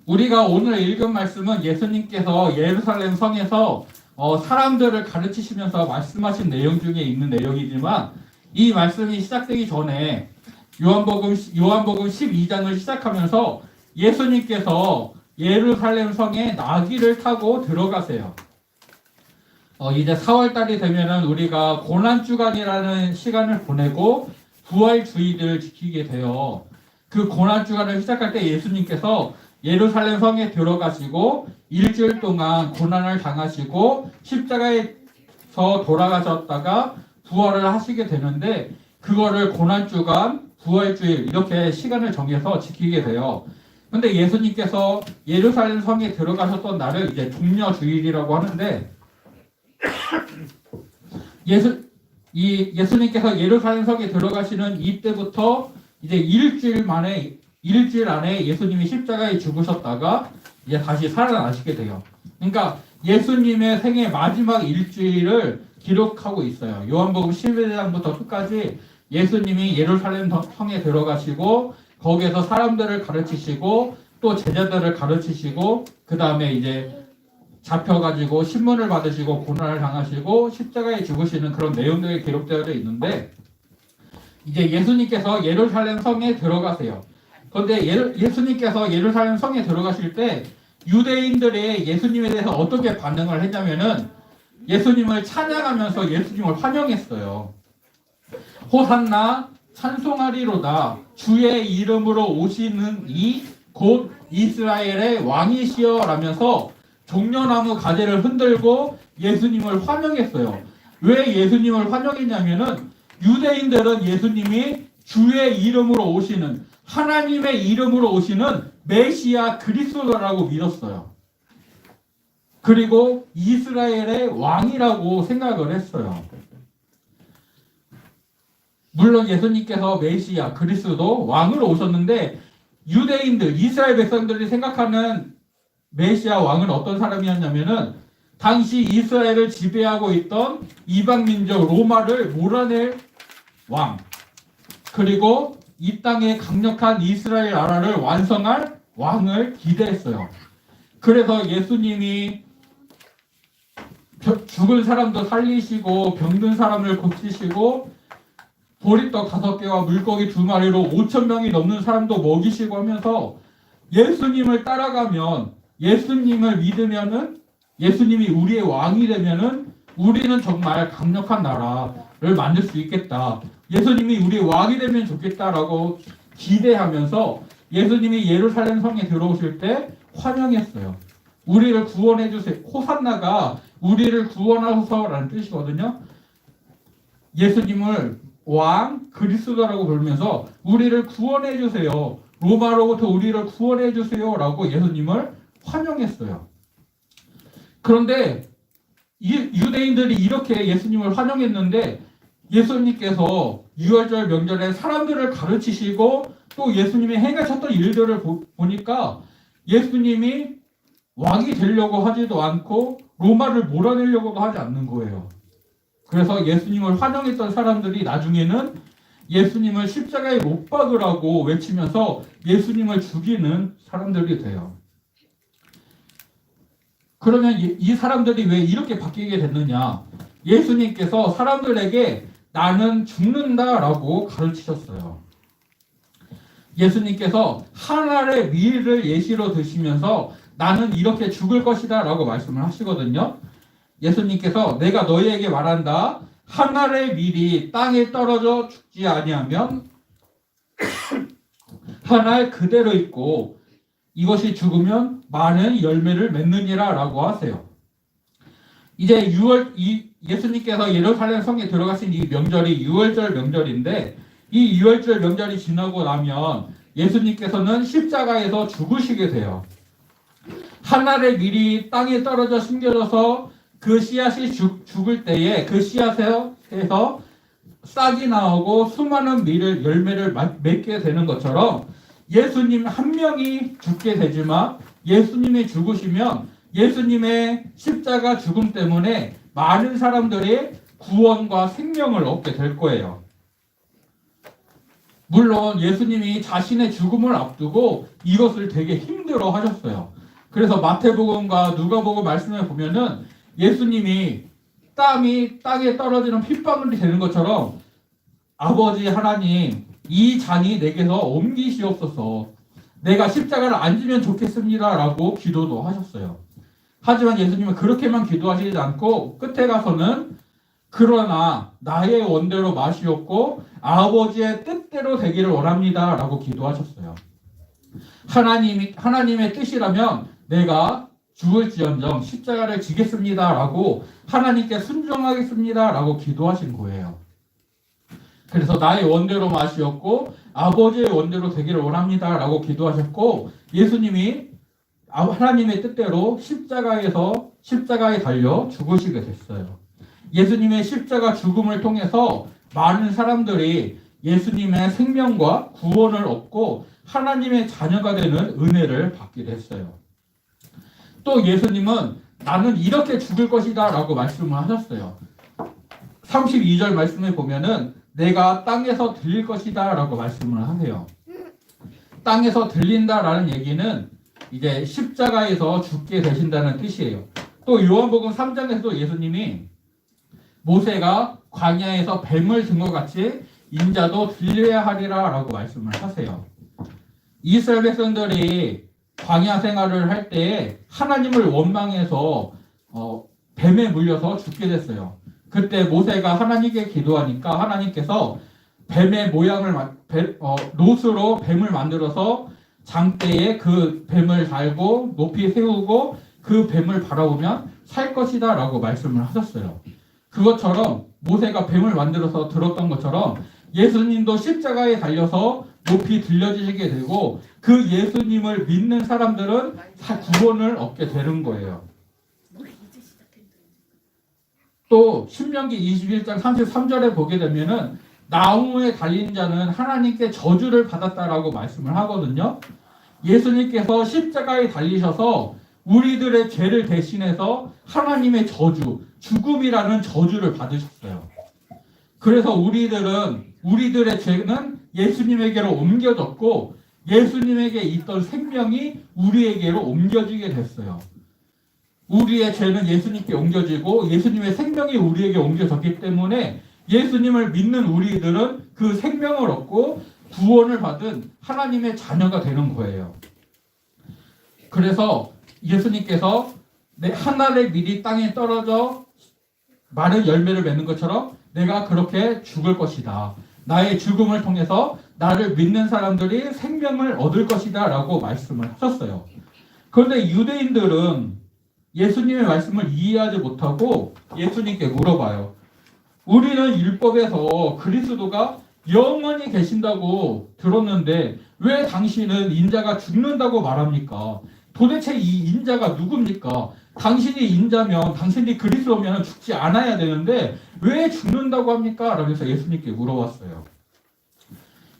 우리가 오늘 읽은 말씀은 예수님께서 예루살렘 성에서 사람들을 가르치시면서 말씀하신 내용 중에 있는 내용이지만, 이 말씀이 시작되기 전에 요한복음 12장을 시작하면서 예수님께서 예루살렘 성에 나귀를 타고 들어가세요. 이제 4월달이 되면은 우리가 고난주간이라는 시간을 보내고 부활주의를 지키게 돼요. 그 고난주간을 시작할 때 예수님께서 예루살렘 성에 들어가시고 일주일 동안 고난을 당하시고 십자가에서 돌아가셨다가 부활을 하시게 되는데, 그거를 고난주간, 부활주일 이렇게 시간을 정해서 지키게 돼요. 근데 예수님께서 예루살렘 성에 들어가셨던 날을 이제 종려주일이라고 하는데, 예수님께서 예루살렘 성에 들어가시는 이때부터 이제 일주일 안에 예수님이 십자가에 죽으셨다가 이제 다시 살아나시게 돼요. 그러니까 예수님의 생애 마지막 일주일을 기록하고 있어요. 요한복음 11장부터 끝까지 예수님이 예루살렘 성에 들어가시고 거기에서 사람들을 가르치시고 또 제자들을 가르치시고 그 다음에 이제 잡혀가지고 신문을 받으시고 고난을 당하시고 십자가에 죽으시는 그런 내용들이 기록되어 있는데, 이제 예수님께서 예루살렘 성에 들어가세요. 그런데 예수님께서 예루살렘 성에 들어가실 때 유대인들이 예수님에 대해서 어떻게 반응을 했냐면은 예수님을 찬양하면서 예수님을 환영했어요. 호산나 찬송하리로다, 주의 이름으로 오시는 이 곧 이스라엘의 왕이시여 라면서 종려나무 가지를 흔들고 예수님을 환영했어요. 왜 예수님을 환영했냐면은 유대인들은 예수님이 주의 이름으로 오시는, 하나님의 이름으로 오시는 메시아 그리스도라고 믿었어요. 그리고 이스라엘의 왕이라고 생각을 했어요. 물론 예수님께서 메시아 그리스도 왕으로 오셨는데, 유대인들, 이스라엘 백성들이 생각하는 메시아 왕은 어떤 사람이었냐면은 당시 이스라엘을 지배하고 있던 이방 민족 로마를 몰아낼 왕, 그리고 이 땅에 강력한 이스라엘 나라를 완성할 왕을 기대했어요. 그래서 예수님이 죽은 사람도 살리시고 병든 사람을 고치시고 보리떡 5개와 물고기 2마리로 5,000명이 넘는 사람도 먹이시고 하면서, 예수님을 따라가면, 예수님을 믿으면은, 예수님이 우리의 왕이 되면은 우리는 정말 강력한 나라를 만들 수 있겠다, 예수님이 우리의 왕이 되면 좋겠다라고 기대하면서 예수님이 예루살렘 성에 들어오실 때 환영했어요. 우리를 구원해 주세요. 호산나가 우리를 구원하소서라는 뜻이거든요. 예수님을 왕 그리스도라고 부르면서 우리를 구원해 주세요, 로마로부터 우리를 구원해 주세요 라고 예수님을 환영했어요. 그런데 유대인들이 이렇게 예수님을 환영했는데, 예수님께서 유월절 명절에 사람들을 가르치시고 또 예수님이 행하셨던 일들을 보니까 예수님이 왕이 되려고 하지도 않고 로마를 몰아내려고도 하지 않는 거예요. 그래서 예수님을 환영했던 사람들이 나중에는 예수님을 십자가에 못 박으라고 외치면서 예수님을 죽이는 사람들이 돼요. 그러면 이 사람들이 왜 이렇게 바뀌게 됐느냐? 예수님께서 사람들에게 나는 죽는다라고 가르치셨어요. 예수님께서 한 알의 밀을 예시로 드시면서 나는 이렇게 죽을 것이다 라고 말씀을 하시거든요. 예수님께서 내가 너희에게 말한다, 한 알의 밀이 땅에 떨어져 죽지 아니하면 한 알 그대로 있고 이것이 죽으면 많은 열매를 맺느니라 라고 하세요. 이제 예수님께서 예루살렘 성에 들어가신 이 명절이 유월절 명절인데, 이 유월절 명절이 지나고 나면 예수님께서는 십자가에서 죽으시게 돼요. 한 알의 밀이 땅에 떨어져 숨겨져서 그 씨앗이 죽을 때에 그 씨앗에서 싹이 나오고 수많은 열매를 맺게 되는 것처럼 예수님 한 명이 죽게 되지만, 예수님이 죽으시면 예수님의 십자가 죽음 때문에 많은 사람들이 구원과 생명을 얻게 될 거예요. 물론 예수님이 자신의 죽음을 앞두고 이것을 되게 힘들어 하셨어요. 그래서 마태복음과 누가복음 말씀에 보면은 예수님이 땀이 땅에 떨어지는 핏방울이 되는 것처럼 아버지 하나님, 이 잔이 내게서 옮기시옵소서. 내가 십자가를 안 지면 좋겠습니다. 라고 기도도 하셨어요. 하지만 예수님은 그렇게만 기도하시지 않고 끝에 가서는 그러나 나의 원대로 마시옵고 아버지의 뜻대로 되기를 원합니다. 라고 기도하셨어요. 하나님의 뜻이라면 내가 죽을지언정 십자가를 지겠습니다. 라고 하나님께 순종하겠습니다. 라고 기도하신 거예요. 그래서 나의 원대로 마시옵고 아버지의 원대로 되기를 원합니다. 라고 기도하셨고 예수님이 하나님의 뜻대로 십자가에 달려 죽으시게 됐어요. 예수님의 십자가 죽음을 통해서 많은 사람들이 예수님의 생명과 구원을 얻고 하나님의 자녀가 되는 은혜를 받기도 했어요. 또 예수님은 나는 이렇게 죽을 것이다 라고 말씀을 하셨어요. 32절 말씀에 보면은 내가 땅에서 들릴 것이다 라고 말씀을 하세요. 땅에서 들린다라는 얘기는 이제 십자가에서 죽게 되신다는 뜻이에요. 또 요한복음 3장에서도 예수님이 모세가 광야에서 뱀을 든 것 같이 인자도 들려야 하리라 라고 말씀을 하세요. 이스라엘 백성들이 광야 생활을 할 때 하나님을 원망해서 뱀에 물려서 죽게 됐어요. 그때 모세가 하나님께 기도하니까 하나님께서 뱀의 모양을 롯으로 뱀을 만들어서 장대에 그 뱀을 달고 높이 세우고 그 뱀을 바라보면 살 것이다 라고 말씀을 하셨어요. 그것처럼 모세가 뱀을 만들어서 들었던 것처럼 예수님도 십자가에 달려서 높이 들려지시게 되고 그 예수님을 믿는 사람들은 다 구원을 얻게 되는 거예요. 또 신명기 21장 33절에 보게 되면은 나무에 달린 자는 하나님께 저주를 받았다라고 말씀을 하거든요. 예수님께서 십자가에 달리셔서 우리들의 죄를 대신해서 하나님의 저주, 죽음이라는 저주를 받으셨어요. 그래서 우리들의 죄는 예수님에게로 옮겨졌고 예수님에게 있던 생명이 우리에게로 옮겨지게 됐어요. 우리의 죄는 예수님께 옮겨지고 예수님의 생명이 우리에게 옮겨졌기 때문에 예수님을 믿는 우리들은 그 생명을 얻고 구원을 받은 하나님의 자녀가 되는 거예요. 그래서 예수님께서 하늘의 밀이 땅에 떨어져 많은 열매를 맺는 것처럼 내가 그렇게 죽을 것이다. 나의 죽음을 통해서 나를 믿는 사람들이 생명을 얻을 것이다 라고 말씀을 하셨어요. 그런데 유대인들은 예수님의 말씀을 이해하지 못하고 예수님께 물어봐요. 우리는 율법에서 그리스도가 영원히 계신다고 들었는데 왜 당신은 인자가 죽는다고 말합니까? 도대체 이 인자가 누굽니까? 당신이 인자면 당신이 그리스도면 죽지 않아야 되는데 왜 죽는다고 합니까? 라면서 예수님께 물어봤어요.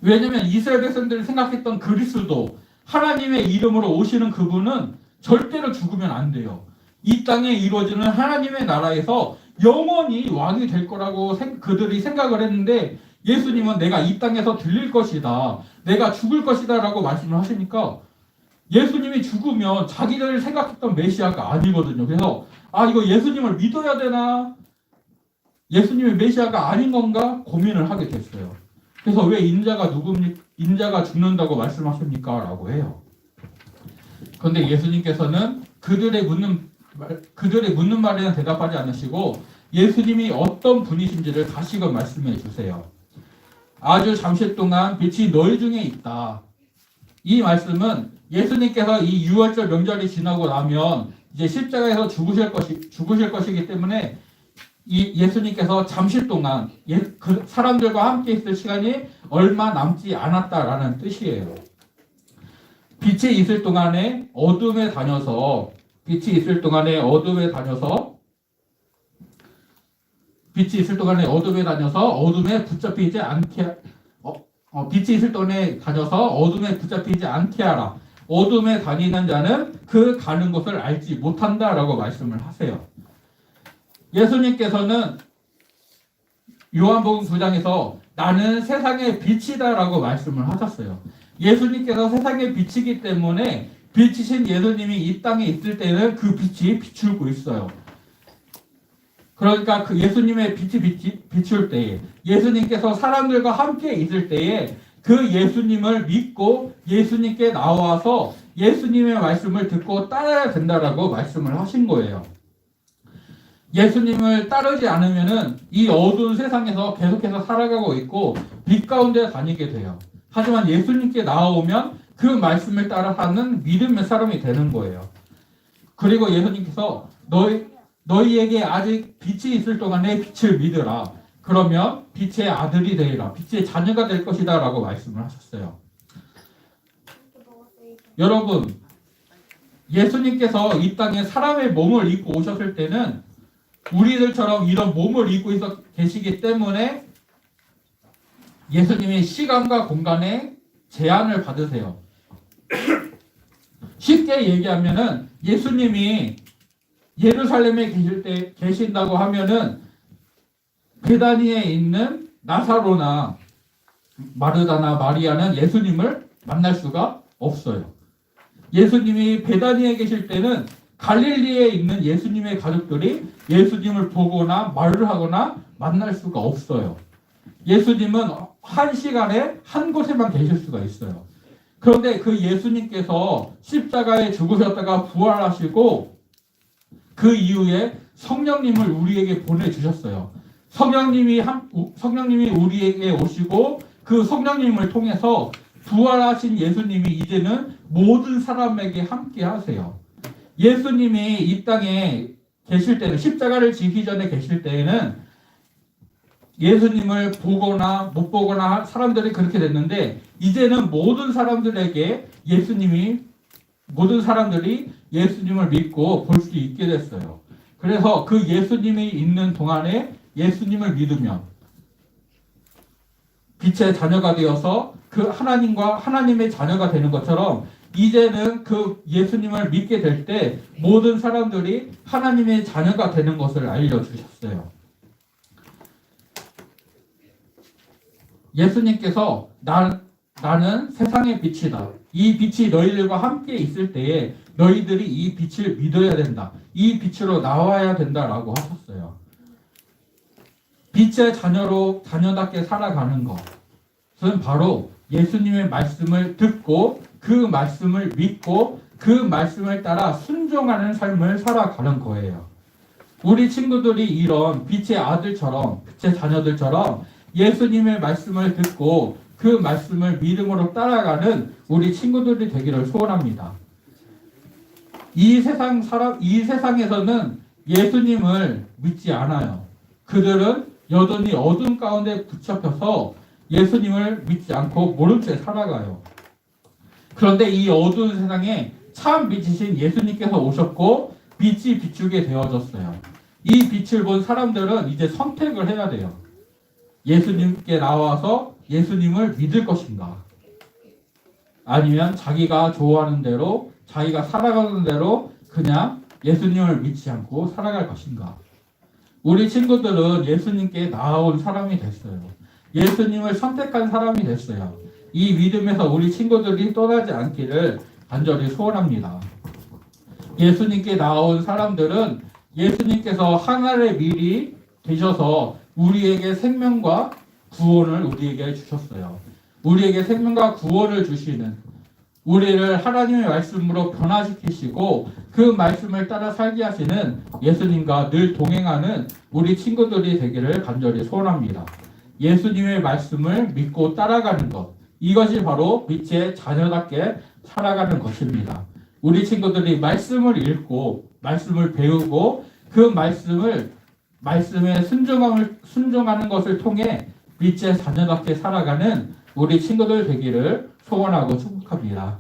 왜냐하면 이스라엘 백성들이 생각했던 그리스도 하나님의 이름으로 오시는 그분은 절대로 죽으면 안 돼요. 이 땅에 이루어지는 하나님의 나라에서 영원히 왕이 될 거라고 그들이 생각을 했는데 예수님은 내가 이 땅에서 들릴 것이다. 내가 죽을 것이다 라고 말씀을 하시니까 예수님이 죽으면 자기들 생각했던 메시아가 아니거든요. 그래서 이거 예수님을 믿어야 되나? 예수님이 메시아가 아닌 건가? 고민을 하게 됐어요. 그래서 왜 인자가 죽는다고 말씀하십니까? 라고 해요. 그런데 예수님께서는 그들의 묻는 말에는 대답하지 않으시고 예수님이 어떤 분이신지를 다시금 말씀해 주세요. 아주 잠시 동안 빛이 너희 중에 있다. 이 말씀은 예수님께서 이 유월절 명절이 지나고 나면 이제 십자가에서 죽으실 것이기 때문에 이 예수님께서 잠시 동안 그 사람들과 함께 있을 시간이 얼마 남지 않았다라는 뜻이에요. 빛이 있을 동안에 어둠에 다녀서 어둠에 붙잡히지 않게 빛이 있을 동안에 다녀서 어둠에 붙잡히지 않게 하라. 어둠에 다니는 자는 그 가는 곳을 알지 못한다라고 말씀을 하세요. 예수님께서는 요한복음 9장에서 나는 세상의 빛이다라고 말씀을 하셨어요. 예수님께서 세상의 빛이기 때문에 빛이신 예수님이 이 땅에 있을 때는 그 빛이 비추고 있어요. 그러니까 그 예수님의 빛이 비출 때에, 예수님께서 사람들과 함께 있을 때에 그 예수님을 믿고 예수님께 나와서 예수님의 말씀을 듣고 따라야 된다라고 말씀을 하신 거예요. 예수님을 따르지 않으면은 이 어두운 세상에서 계속해서 살아가고 있고 빛 가운데 다니게 돼요. 하지만 예수님께 나오면 그 말씀을 따라 사는 믿음의 사람이 되는 거예요. 그리고 예수님께서 너희에게 아직 빛이 있을 동안에 빛을 믿으라. 그러면 빛의 아들이 되리라. 빛의 자녀가 될 것이다 라고 말씀을 하셨어요. 여러분, 예수님께서 이 땅에 사람의 몸을 입고 오셨을 때는 우리들처럼 이런 몸을 입고 계시기 때문에 예수님이 시간과 공간에 제한을 받으세요. 쉽게 얘기하면은 예수님이 예루살렘에 계신다고 하면은 베다니에 있는 나사로나 마르다나 마리아는 예수님을 만날 수가 없어요. 예수님이 베다니에 계실 때는 갈릴리에 있는 예수님의 가족들이 예수님을 보거나 말을 하거나 만날 수가 없어요. 예수님은 한 시간에 한 곳에만 계실 수가 있어요. 그런데 그 예수님께서 십자가에 죽으셨다가 부활하시고 그 이후에 성령님을 우리에게 보내주셨어요. 성령님이 우리에게 오시고 그 성령님을 통해서 부활하신 예수님이 이제는 모든 사람에게 함께 하세요. 예수님이 이 땅에 계실 때는, 십자가를 지기 전에 계실 때에는 예수님을 보거나 못 보거나 사람들이 그렇게 됐는데, 이제는 모든 사람들이 예수님을 믿고 볼 수 있게 됐어요. 그래서 그 예수님이 있는 동안에 예수님을 믿으면 빛의 자녀가 되어서 그 하나님의 자녀가 되는 것처럼, 이제는 그 예수님을 믿게 될 때 모든 사람들이 하나님의 자녀가 되는 것을 알려주셨어요. 예수님께서 나는 세상의 빛이다. 이 빛이 너희들과 함께 있을 때에 너희들이 이 빛을 믿어야 된다. 이 빛으로 나와야 된다라고 하셨어요. 빛의 자녀답게 살아가는 것은 바로 예수님의 말씀을 듣고 그 말씀을 믿고 그 말씀을 따라 순종하는 삶을 살아가는 거예요. 우리 친구들이 이런 빛의 아들처럼, 빛의 자녀들처럼 예수님의 말씀을 듣고 그 말씀을 믿음으로 따라가는 우리 친구들이 되기를 소원합니다. 이 세상에서는 예수님을 믿지 않아요. 그들은 여전히 어둠 가운데 붙잡혀서 예수님을 믿지 않고 모른 채 살아가요. 그런데 이 어두운 세상에 참 빛이신 예수님께서 오셨고 빛이 비추게 되어졌어요. 이 빛을 본 사람들은 이제 선택을 해야 돼요. 예수님께 나와서 예수님을 믿을 것인가? 아니면 자기가 좋아하는 대로, 자기가 살아가는 대로 그냥 예수님을 믿지 않고 살아갈 것인가? 우리 친구들은 예수님께 나아온 사람이 됐어요. 예수님을 선택한 사람이 됐어요. 이 믿음에서 우리 친구들이 떠나지 않기를 간절히 소원합니다. 예수님께 나아온 사람들은 예수님께서 하늘의 밀이 되셔서 우리에게 생명과 구원을 우리에게 주셨어요. 우리에게 생명과 구원을 주시는, 우리를 하나님의 말씀으로 변화시키시고 그 말씀을 따라 살게 하시는 예수님과 늘 동행하는 우리 친구들이 되기를 간절히 소원합니다. 예수님의 말씀을 믿고 따라가는 것, 이것이 바로 빛의 자녀답게 살아가는 것입니다. 우리 친구들이 말씀을 읽고 말씀을 배우고 그 말씀에 순종하는 것을 통해 빛의 자녀답게 살아가는 우리 친구들 되기를 소원하고 축복합니다.